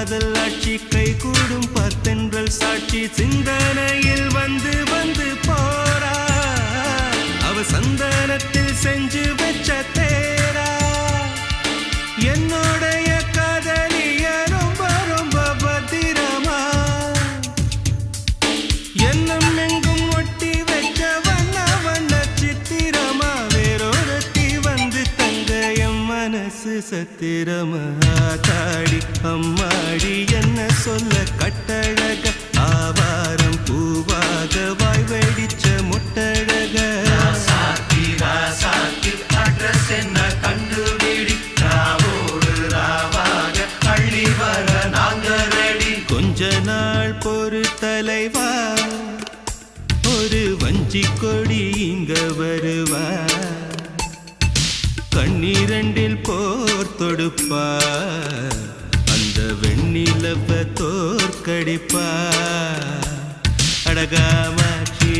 காதல் ஆட்சி கை கூடும் பத்தென்றல் சாட்சி சிந்தனையில் வந்து வந்து போறா அவ சந்தனத்தில் செஞ்சு வச்ச தேரா என்னோடைய காதலிய ரொம்ப ரொம்ப பத்திரமா என்னும் எங்கும் ஒட்டி வச்ச வண்ண வண்ண சித்திரமா வேறொருத்தி வந்து தங்க என் மனசு சத்திரமா தாடி அம்மாடி என்ன சொல்ல கட்டழக ஆவாரம் பூவாக வாய் வெடிச்ச முட்டழக அட்ரஸ் என்ன கண்டுபிடி ராவோடு ராவாக அள்ளி வர நாங்க ரெடி கொஞ்ச நாள் பொறு தலைவா ஒரு வஞ்சி கொடி இங்க வருவா கண்ணீரண்டில் போர் தொடுப்பா அந்த வெண்ணிலவ தோற்கடிப்பா அடகாமாட்சி